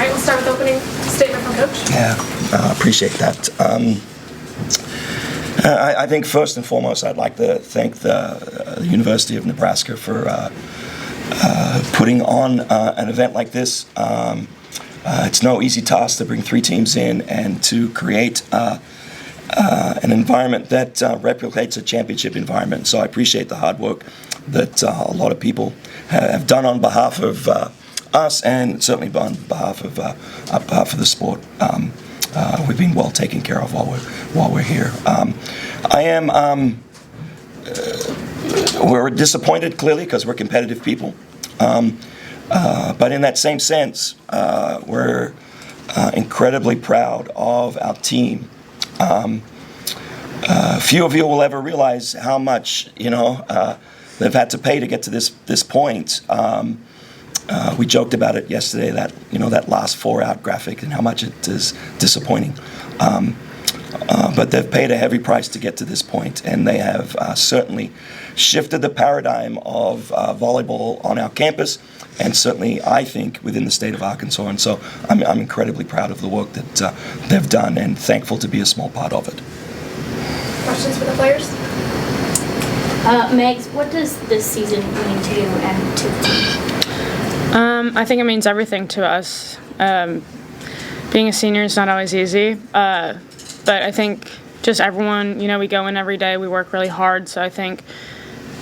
right, we'll start with opening statement from Coach. Yeah, appreciate that. I think first and foremost, I'd like to thank the University of Nebraska for putting on an event like this. It's no easy task to bring 3 teams in and to create an environment that replicates a championship environment. So I appreciate the hard work that a lot of people have done on behalf of us, and certainly on behalf of the sport. We've been well taken care of while we're here. We're disappointed, clearly, because we're competitive people. But in that same sense, we're incredibly proud of our team. Few of you will ever realize how much they've had to pay to get to this point. We joked about it yesterday, that last 4-out graphic, and how much it is disappointing. But they've paid a heavy price to get to this point, and they have certainly shifted the paradigm of volleyball on our campus, and certainly, I think, within the state of Arkansas. And so I'm incredibly proud of the work that they've done, and thankful to be a small part of it. Questions for the players? Megs, what does this season mean to you and to the team? I think it means everything to us. Being a senior is not always easy, but I think just everyone, we go in every day, we work really hard, so I think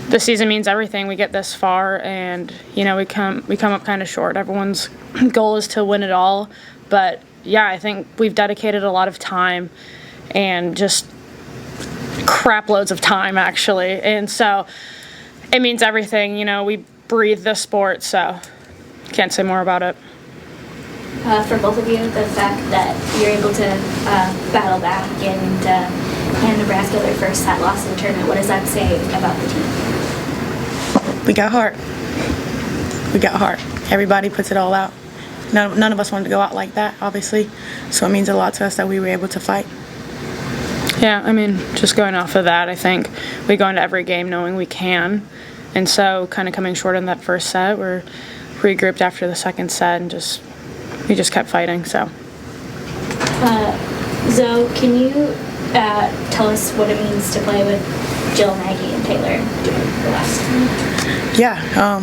this season means everything. We get this far, and we come up kind of short. Everyone's goal is to win it all, but yeah, I think we've dedicated a lot of time, and just crap loads of time actually, and so it means everything. We breathe this sport, so can't say more about it. For both of you, the fact that you're able to battle back and hand Nebraska their first set loss in the tournament, what does that say about the team? We got heart. We got heart. Everybody puts it all out. None of us wanted to go out like that, obviously, so it means a lot to us that we were able to fight. Yeah, just going off of that, I think we go into every game knowing we can, and so kind of coming short in that first set, we're regrouped after the second set, and we just kept fighting. So, Zoe, can you tell us what it means to play with Jill, Maggie, and Taylor during the last time? Yeah,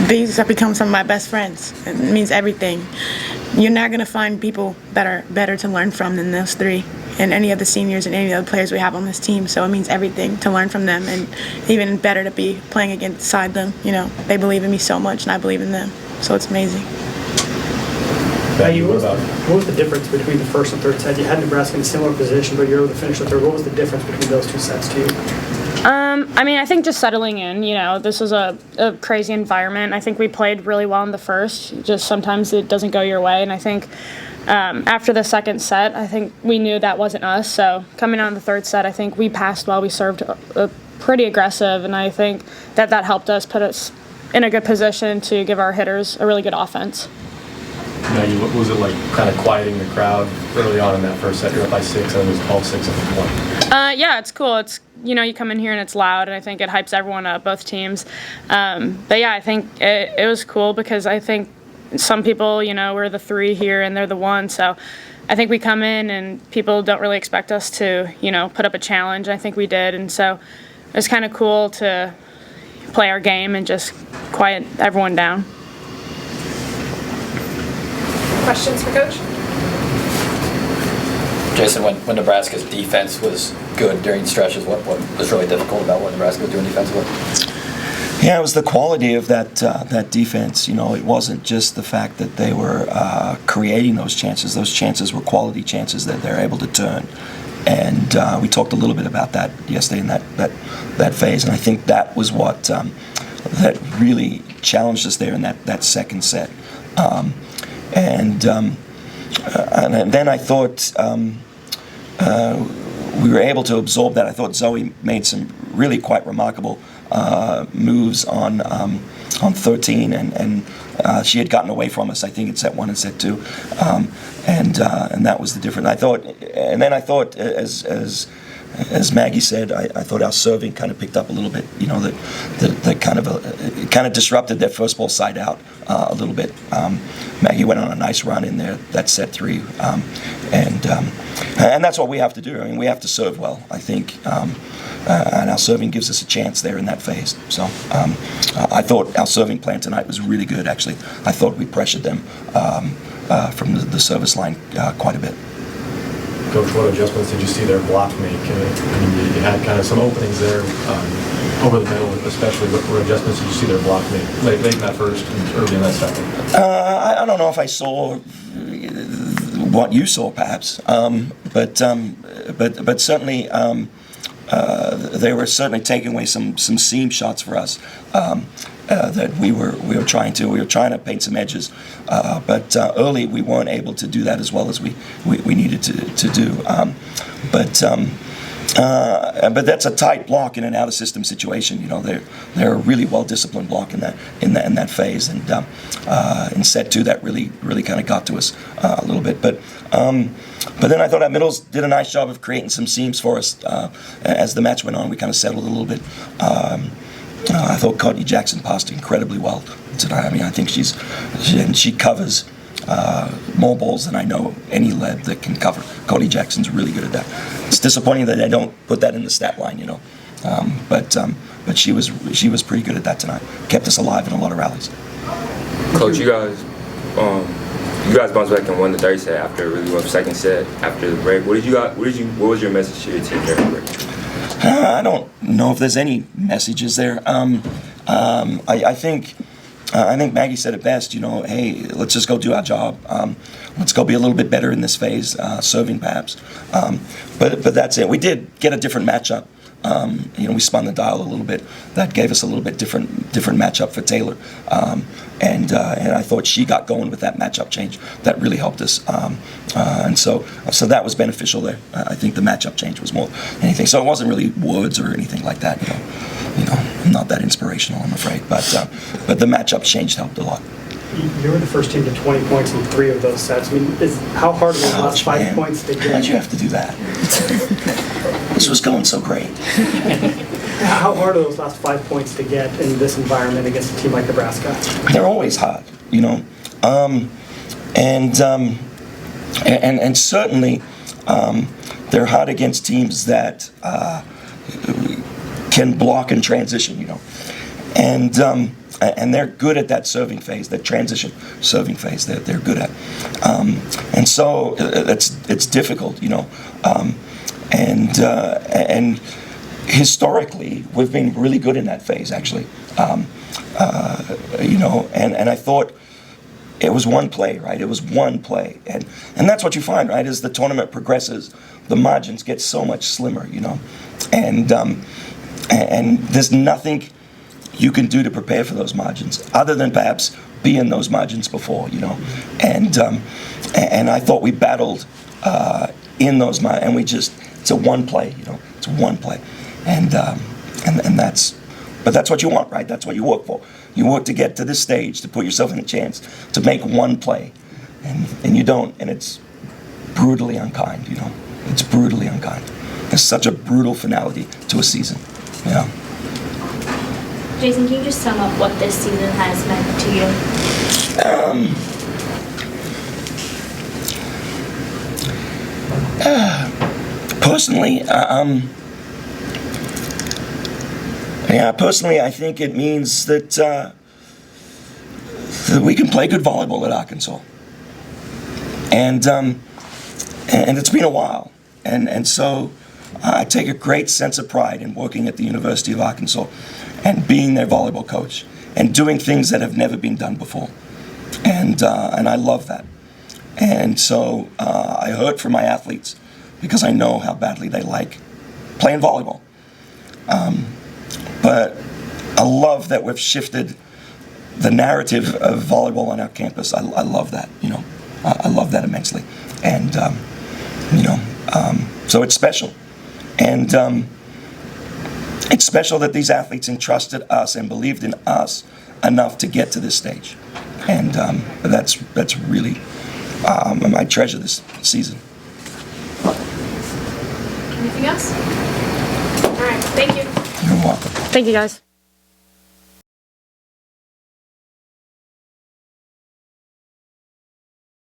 these have become some of my best friends. It means everything. You're not going to find people better to learn from than those 3 and any of the seniors and any of the players we have on this team. So it means everything to learn from them, and even better to be playing alongside them. They believe in me so much, and I believe in them. So it's amazing. Maggie, what was the difference between the first and third set? You had Nebraska in a similar position, but you're able to finish the third. What was the difference between those 2 sets to you? I think just settling in, this is a crazy environment. I think we played really well in the first. Just sometimes it doesn't go your way. And I think after the second set, I think we knew that wasn't us. So coming out in the third set, I think we passed well. We served pretty aggressive. And I think that helped us put us in a good position to give our hitters a really good offense. Maggie, what was it like kind of quieting the crowd early on in that first set? You're up by 6, and it was 12-6 at the point. Yeah, it's cool. It's you come in here and it's loud, and I think it hypes everyone up, both teams. But yeah, I think it was cool because I think some people, we're the 3 here and they're the 1. So I think we come in and people don't really expect us to, put up a challenge. I think we did, and so it was kind of cool to play our game and just quiet everyone down. Questions for Coach? Jason, when Nebraska's defense was good during stretches, what was really difficult about what Nebraska was doing defensively? Yeah, it was the quality of that defense. It wasn't just the fact that they were creating those chances. Those chances were quality chances that they're able to turn. And we talked a little bit about that yesterday in that phase. And I think that was what that really challenged us there in that second set. And then I thought we were able to absorb that. I thought Zoe made some really quite remarkable moves on 13, and she had gotten away from us, I think, in set 1 and set 2, and that was the difference. I thought, as as Maggie said, I thought our serving kind of picked up a little bit. You know, that kind of disrupted their first ball side out a little bit. Maggie went on a nice run in there, that set 3, and that's what we have to do. I mean, we have to serve well, I think, and our serving gives us a chance there in that phase. So I thought our serving plan tonight was really good. Actually, I thought we pressured them from the service line quite a bit. Coach, what adjustments did you see their block make? I mean, you had kind of some openings there over the middle, especially. What adjustments did you see their block make late in that first and early in that second? I don't know if I saw what you saw, perhaps, but certainly they were certainly taking away some seam shots for us. That we were trying to paint some edges, but early we weren't able to do that as well as we needed to do. But that's a tight block in an out of system situation. You know, they're a really well disciplined block in that phase, and in set 2 that really kind of got to us a little bit. But then I thought our middles did a nice job of creating some seams for us as the match went on. We kind of settled a little bit. I thought Courtney Jackson passed incredibly well tonight. I mean, I think she covers more balls than I know any lead that can cover. Courtney Jackson's really good at that. It's disappointing that I don't put that in the stat line, you know. But she was pretty good at that tonight. Kept us alive in a lot of rallies. Coach, you guys bounced back and won the third set after a really rough second set after the break. What was your message to your team during the break? I don't know if there's any messages there. I think Maggie said it best. You know, hey, let's just go do our job. Let's go be a little bit better in this phase, serving perhaps. But that's it. We did get a different matchup. You know, we spun the dial a little bit. That gave us a little bit different matchup for Taylor. And I thought she got going with that matchup change. That really helped us. And so that was beneficial there. I think the matchup change was more anything. So it wasn't really words or anything like that. You know, not that inspirational, I'm afraid. But the matchup change helped a lot. You were the first team to 20 points in 3 of those sets. I mean, how hard were the last 5 points to get? Why'd you have to do that? This was going so great. How hard are those last 5 points to get in this environment against a team like Nebraska? They're always hard, you know, and certainly they're hard against teams that can block and transition, you know, and they're good at that serving phase, that transition serving phase. They're good at, and so it's difficult, you know, and historically we've been really good in that phase, actually, you know, and I thought it was one play, right? It was one play, and that's what you find, right? As the tournament progresses, the margins get so much slimmer, you know, and there's nothing you can do to prepare for those margins other than perhaps be in those margins before, you know, and I thought we battled in those margins, and it's a one play, you know, it's one play, and that's what you want, right? That's what you work for. You work to get to this stage, to put yourself in a chance to make one play, and you don't, and it's brutally unkind, you know. It's brutally unkind. It's such a brutal finality to a season, you know. Jason, can you just sum up what this season has meant to you? Personally, I think it means that we can play good volleyball at Arkansas, and it's been a while, and so I take a great sense of pride in working at the University of Arkansas and being their volleyball coach and doing things that have never been done before, and I love that, and so I hurt for my athletes because I know how badly they like playing volleyball. But I love that we've shifted the narrative of volleyball on our campus. I love that, you know. I love that immensely. And, you know, so it's special. And it's special that these athletes entrusted us and believed in us enough to get to this stage. And that's really, I treasure this season. Anything else? All right, thank you. You're welcome. Thank you, guys.